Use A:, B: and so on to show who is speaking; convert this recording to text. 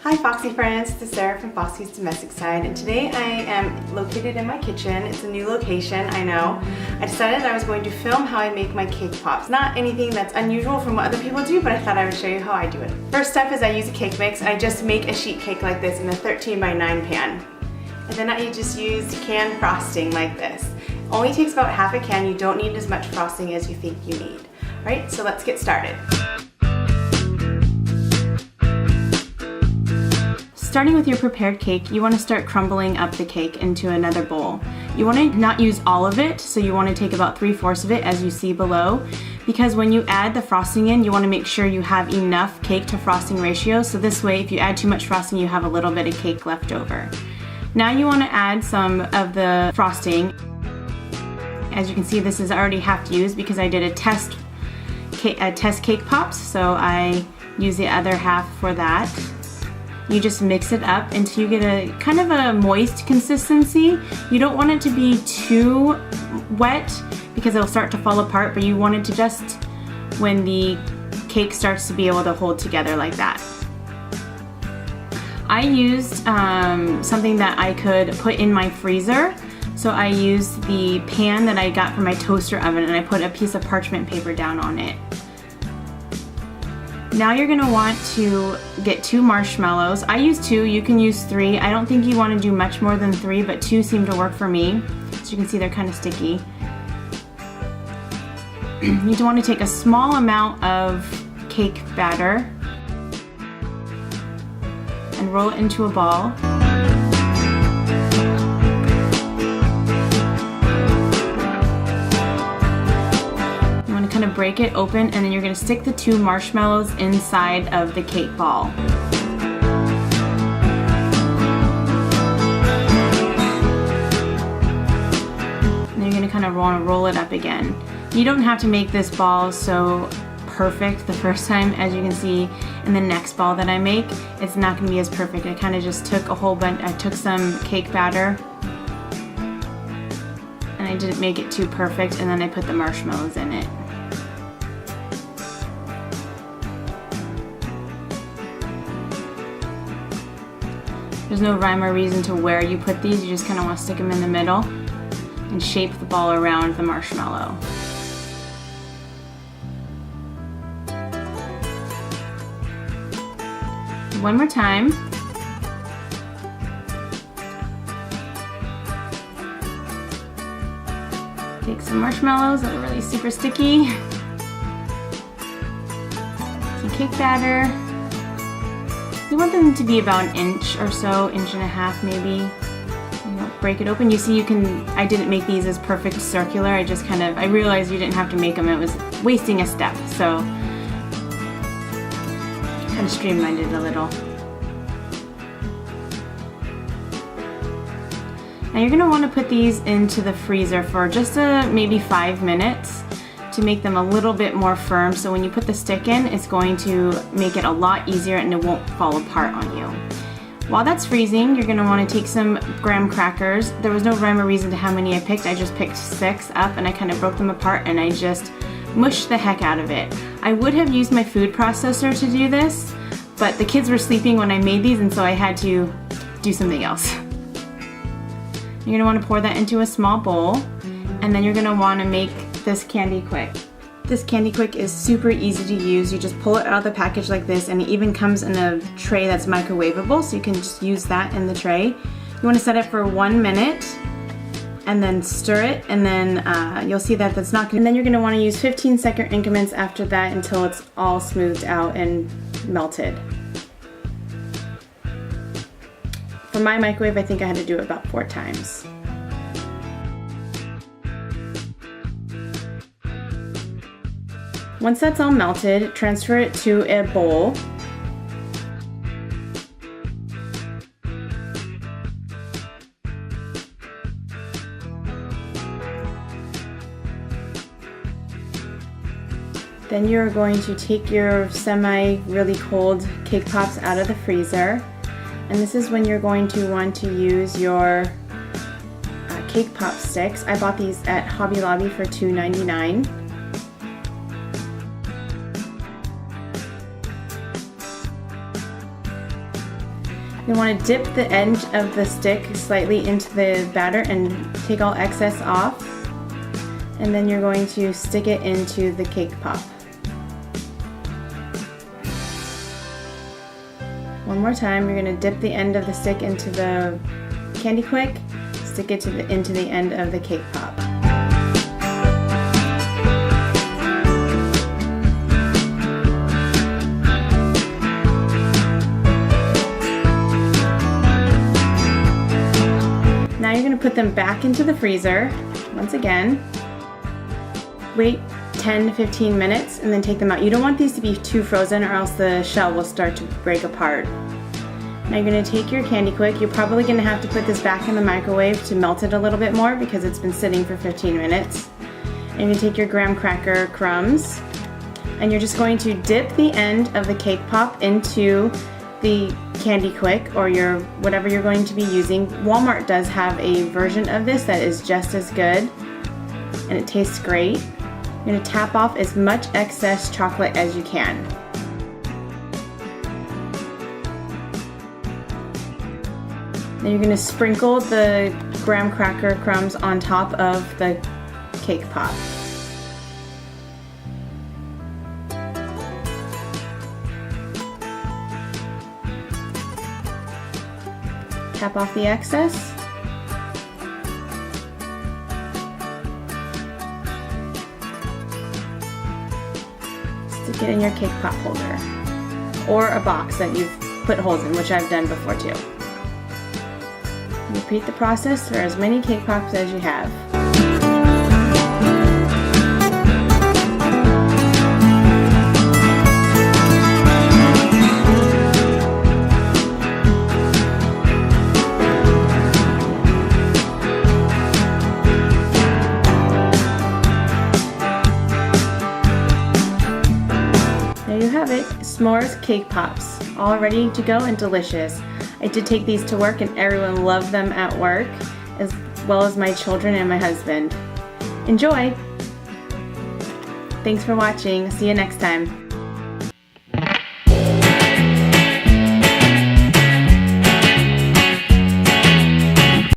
A: Hi Foxy Friends, this is Sarah from Foxy's Domestic Side, and today I am located in my kitchen. It's a new location, I know. I decided I was going to film how I make my cake pops. Not anything that's unusual from what other people do, but I thought I would show you how I do it. First step is I use a cake mix, and I just make a sheet cake like this in a 13x9 pan. And then I just use canned frosting like this. Only takes about half a can. You don't need as much frosting as you think you need. All right, so let's get started. Starting with your prepared cake, you want to start crumbling up the cake into another bowl. You want to not use all of it, so you want to take about 3/4 of it as you see below, because when you add the frosting in, you want to make sure you have enough cake to frosting ratio, so this way if you add too much frosting, you have a little bit of cake left over. Now you want to add some of the frosting. As you can see, this is already half used because I did a test cake pops, so I use the other half for that. You just mix it up until you get a kind of a moist consistency. You don't want it to be too wet because it'll start to fall apart, but you want it to just, when the cake starts to be able to hold together like that. I used something that I could put in my freezer. So I used the pan that I got from my toaster oven, and I put a piece of parchment paper down on it. Now you're gonna want to get 2 marshmallows. I use 2, you can use 3. I don't think you wanna do much more than 3, but 2 seem to work for me. As you can see, they're kind of sticky. You want to take a small amount of cake batter and roll it into a ball. Kind of break it open, and then you're going to stick the 2 marshmallows inside of the cake ball. And you're going to kind of want to roll it up again. You don't have to make this ball so perfect the first time. As you can see in the next ball that I make, it's not going to be as perfect. I kind of just took a whole bunch, I took some cake batter and I didn't make it too perfect, and then I put the marshmallows in it. There's no rhyme or reason to where you put these, you just kind of want to stick them in the middle and shape the ball around the marshmallow. One more time. Take some marshmallows that are really super sticky, some cake batter. You want them to be about 1 inch or so, 1.5 inches maybe. Break it open. You see, I didn't make these as perfect circular. I realized you didn't have to make them. It was wasting a step, so kind of streamlined it a little. Now you're gonna want to put these into the freezer for just maybe 5 minutes to make them a little bit more firm, so when you put the stick in, it's going to make it a lot easier and it won't fall apart on you. While that's freezing, you're going to want to take some graham crackers. There was no rhyme or reason to how many I picked. I just picked 6 up and I kind of broke them apart and I just mushed the heck out of it. I would have used my food processor to do this, but the kids were sleeping when I made these, and so I had to do something else. You're going to want to pour that into a small bowl, and then you're going to want to make this Candy Quick. This Candy Quick is super easy to use. You just pull it out of the package like this, and it even comes in a tray that's microwavable, so you can just use that in the tray. You want to set it for 1 minute and then stir it, and then you'll see that that's not going to, and then you're going to want to use 15-second increments after that until it's all smoothed out and melted. For my microwave, I think I had to do it about 4 times. Once that's all melted, transfer it to a bowl. Then you're going to take your really cold cake pops out of the freezer. And this is when you're going to want to use your cake pop sticks. I bought these at Hobby Lobby for $2.99. You want to dip the end of the stick slightly into the batter and take all excess off. And then you're going to stick it into the cake pop. One more time, you're going to dip the end of the stick into the Candy Quick, stick it into the end of the cake pop. Now you're going to put them back into the freezer once again. Wait 10 to 15 minutes and then take them out. You don't want these to be too frozen or else the shell will start to break apart. Now you're going to take your Candy Quick. You're probably going to have to put this back in the microwave to melt it a little bit more because it's been sitting for 15 minutes. And you're going to take your graham cracker crumbs and you're just going to dip the end of the cake pop into the Candy Quick or your whatever you're going to be using. Walmart does have a version of this that is just as good and it tastes great. You're going to tap off as much excess chocolate as you can. Then you're going to sprinkle the graham cracker crumbs on top of the cake pop. Tap off the excess. Stick it in your cake pop holder or a box that you've put holes in, which I've done before too. Repeat the process for as many cake pops as you have. There you have it, s'mores cake pops, all ready to go and delicious. I did take these to work and everyone loved them at work, as well as my children and my husband. Enjoy! Thanks for watching. See you next time.